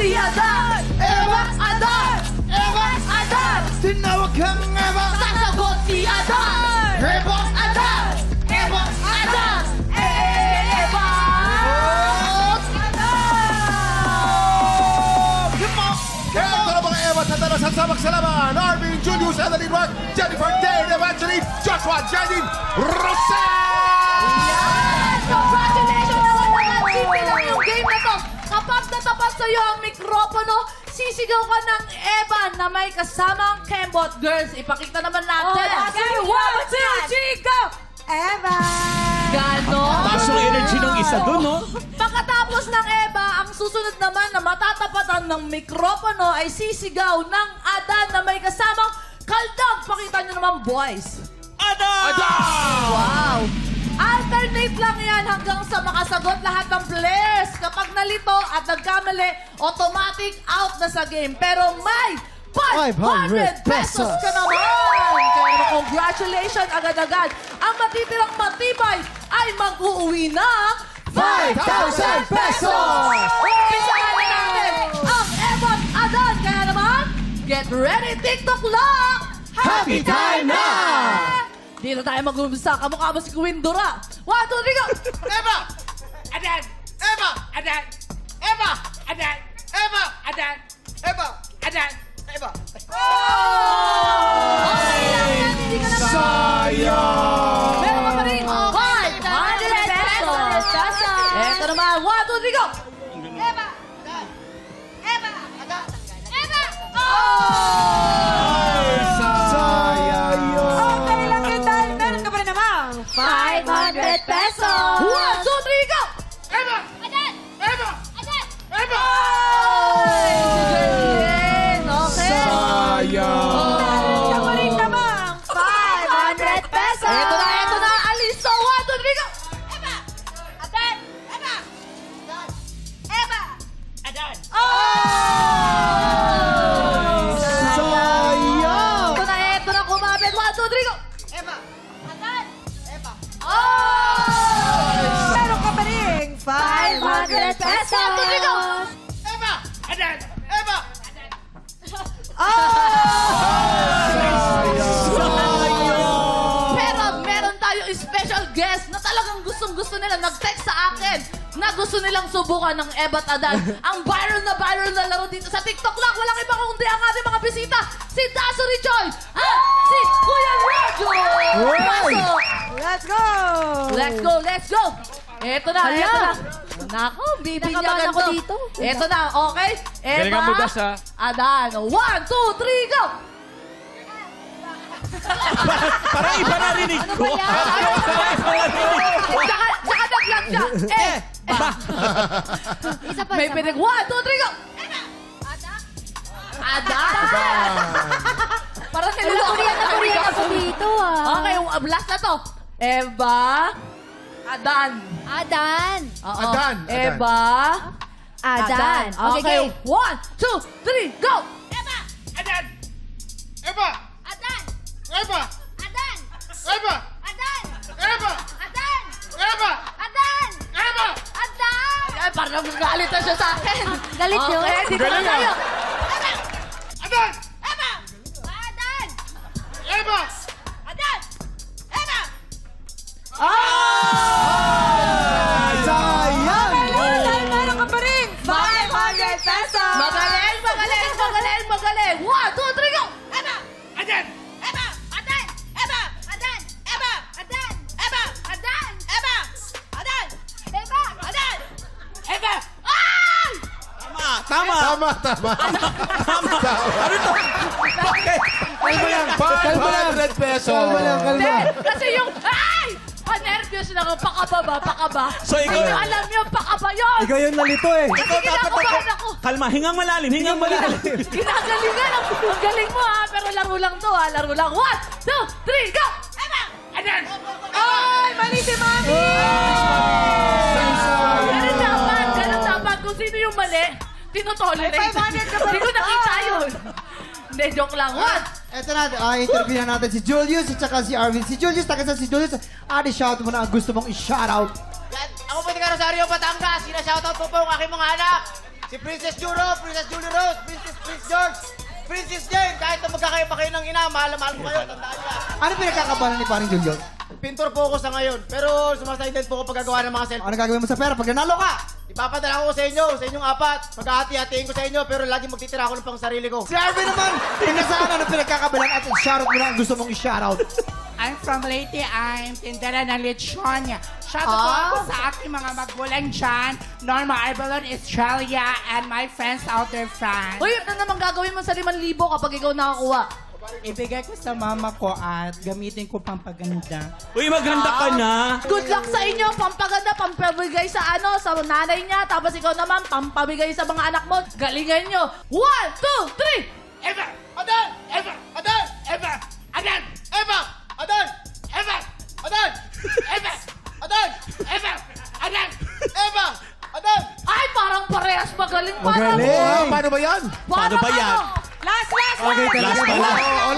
si Adan! Eva, Adan! Eva, Adan! Tinawag kang Eva! Sasagot si Adan! Eva! Adan! Eva, Adan! Eva! Kaya ito na mga Eva sa talas at sabak sa laban. Arvin, Julius, Annalyn Mark, Jennifer, Dane, Evangeline, Joshua, Janine, Rosel! Congratulations! Simple lang yung game na to. Kapag natapat sa'yo ang mikropono, sisigaw ka ng Eva na may kasamang Kembot. Girls, ipakita naman natin. Okay, 1, 2, 3, go! Eva! Ganon. Taas yung energy ng isa dun, no? Pagkatapos ng Eva, ang susunod naman na matatapatan ng mikropono ay sisigaw ng Adan na may kasamang kaldag. Pakita nyo naman, boys. Adan! Wow! Alternate lang yan hanggang sa makasagot lahat ng players. Kapag nalito at nagkamali, automatic out na sa game. Pero may 500 pesos ka naman! Kaya congratulations agad-agad. Ang matitirang matibay ay mag-uuwi ng 5,000 pesos! Umpisahan na natin ang Evan Adan. Kaya naman, get ready, TikTok lock! Happy time na! Dito tayo mag-umpisa. Kamukha mo si Queen Dora. 1, 2, 3, go! Eva! Adan! Eva! Adan! Eva! Adan! Eva! Adan! Eva! Adan! Eva! Okay lang yan, hindi ka naman. Sayang! Meron ka pa rin 500 pesos. Eto naman, 1, 2, 3, go! Eva! Eva! Eva! Sayang! Okay lang yun dahil meron ka pa rin naman. 500 pesos. 1, 2, 3, go! Eva! Adan! Eva! Adan! Eva! Ay, si Jerlyn. Okay. Sayang! Meron ka pa rin naman. 500 pesos. Eto na. Aliso, 1, 2, 3, go! Eva! Adan! Eva! Eva! Adan! Sayang! Eto na, kumapit. 1, 2, 3, go! Eva! Adan! Eva! Oh! Meron ka pa rin 500 pesos. 1, 2, 3, go! Eva! Adan! Eva! Pero meron tayong special guest na talagang gustong-gusto nila. Nag-text sa akin na gusto nilang subukan ng Eva at Adan. Ang viral na laro dito sa TikTok lang. Walang iba kundi ang ating mga bisita. Si Daso Richoy at si Kuya Rojo. Pasok. Let's go. Eto na. Nako, bibinyagan ako to. dito. Eto na, okay? Galingan mo, Das, ha? Adan. 1, 2, 3, go! Parang iba narinig ko. Tsaka nag-lag siya. Isa pa, May isa pa. pinig. 1, 2, 3, go! Adan! Parang Korean ako dito Okay, last na to. Eva. Adan. Adan! Oo. Adan. Eva. Adan. Okay, 1, 2, 3, go! Adan! Eva! Adan! Eva! Adan! Eva! Adan! Eva! Adan! Eva! Adan! Eva! Adan! Ay, parang nagalit na siya sa akin. Galit yun? Okay, dito na Galing, tayo. Adan! Eva! Adan! Eva! Adan! Eva! Sayang! Meron ka pa rin 500 pesos! Magaling. 1, 2, 3, go! Eva! Adan! Eva! Adan! Eva! Adan! Eva! Adan! Eva! Adan! Eva! Adan! Eva! Adan! Eva! Ay! Tama. Tama. Ano to? Bakit? Kalma lang. 500 pesos. Kalma lang, Hindi, kasi yung, ay! Pa-nervyos na ako, pakaba. So, ikaw- Hindi nyo alam yung pakaba yun. Ikaw yung nalito eh. Kasi kinakabahan ako. Kalma, hingang malalim. Ginagalingan ang galing mo ha, pero laro lang to ha, laro lang. 1, 2, 3, go! Eva! Adan! Ay, mali si Mami! Ganun dapat. Kung sino yung mali, tinotolerate. Hindi ko nakita yun. Hindi, joke lang. 1, Eto na, interview na natin si Julius at saka si Arvin. Si Julius, tagasan si Julius. Shout mo na ang gusto mong i-shoutout. Ako po taga Rosario, Batangas. Sina-shoutout ko po ang aking mga anak. Si Princess Juro, Princess Julie Rose, Prince George, Princess Jane, kahit na magkakaya pa kayo ng ina, mahal na mahal ko kayo, tandaan niya. Ano pinagkakabalan ni paring Julius? Pintor po ako sa ngayon, pero sumasaidan po ako paggagawa ng mga cellphone. Ano gagawin mo sa pera pag nanalo ka? Ipapadala ko sa inyong apat. Maghahati-hatiin ko sa inyo, pero lagi magtitira ako ng pang sarili ko. Si Arvin naman, pinasaan ano pinagkakabalan at shoutout mo na ang gusto mong i-shoutout. I'm from Leyte. I'm tindera ng lechon. Shout out po ako sa aking mga magulang dyan. Norma Arbalon, Australia, and my friends out there, France. Uy, ano naman gagawin mo sa 5,000 kapag ikaw nakakuha? Ibigay ko sa mama ko at gamitin ko pampaganda. Uy, maghanda ka na. Good luck sa inyo, pampaganda, pampabigay sa sa nanay niya, tapos ikaw naman, pampabigay sa mga anak mo. Galingan nyo. 1, 2, 3! Eva! Adan! Eva! Adan! Eva! Adan! Eva! Adan! Eva! Adan! Eva! Adan! Eva! Adan! Eva! Adan! Ay, parang parehas magaling. Magaling. Ah, paano ba yan? Paano ba yan? Last! Okay, talaga.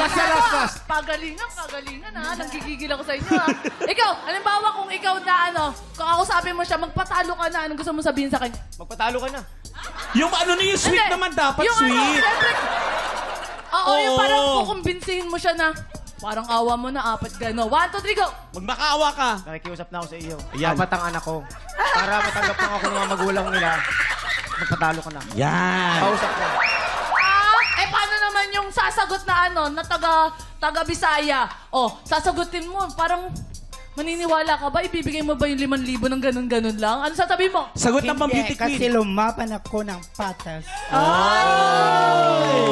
Last. Pagalingan ha. Nanggigigil ako sa inyo ha. Ikaw, halimbawa kung ikaw na kung ako sabi mo siya, magpatalo ka na, anong gusto mo sabihin sa kanya? Magpatalo ka na. Yung ano na yung sweet Hindi. naman dapat, Yung sweet. siyempre, oo, yung Oo. parang kukumbinsihin mo siya na, parang awa mo na, apat gano. 1, 2, 3, go! Magmakaawa ka. Nakikiusap na ako sa iyo. Ayan. Apat ang anak ko. Para matanggap lang ako ng mga magulang nila. Magpatalo ka na. Yan. Kausap ko. Paano naman yung sasagot na na taga Bisaya? Oh, sasagutin mo, parang maniniwala ka ba? Ibibigay mo ba yung 5,000 ng ganun-ganun lang? Ano sasabihin mo? Sagot ng pambitik kasi queen. lumaban ako ng patas.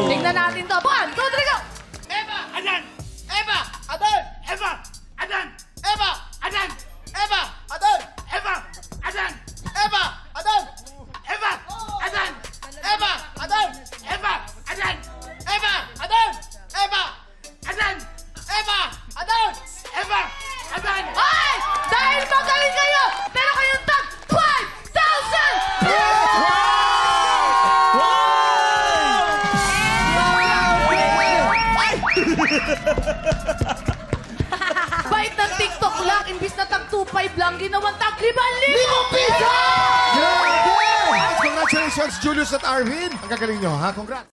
Tingnan natin to. 1, 2, 3, go! Eva! Adan! Eva! Adan! Eva! Adan! Eva! Adan! Eva! Adan! Eva! Adan! Eva! Adan! Eva! Adan! Eva! Adan! Eva! Adan! Eva! Adan! Eva! Adan! Eva! Adan! Eva! Adan! Ay! Dahil magaling kayo, pero kayong tag 5,000! Bait ng TikTok lang, imbis na tag 2,500 lang, ginawang tag 5,000! Congratulations, Julius at Arvin. Ang gagaling nyo, ha? Congrats.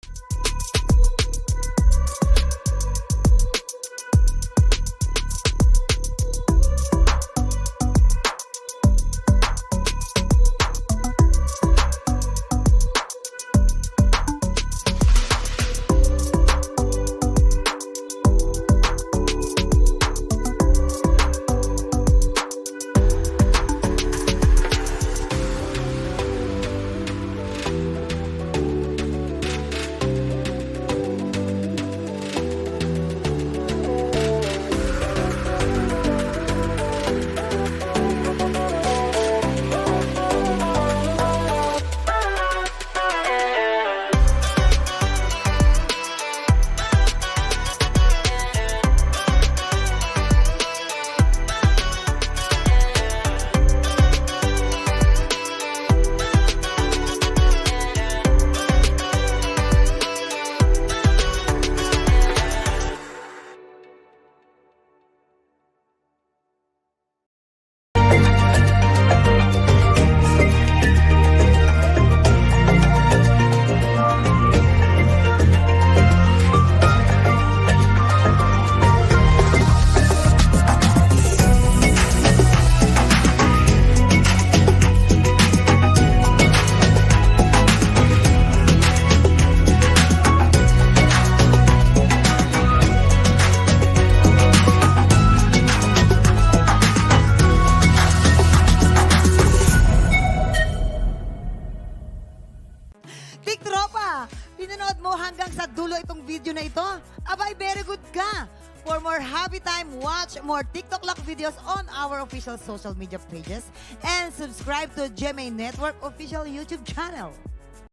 Tik Tropa, pinanood mo hanggang sa dulo itong video na ito? Abay, very good ka! For more happy time, watch more TikTok Lock videos on our official social media pages and subscribe to GMA Network official YouTube channel.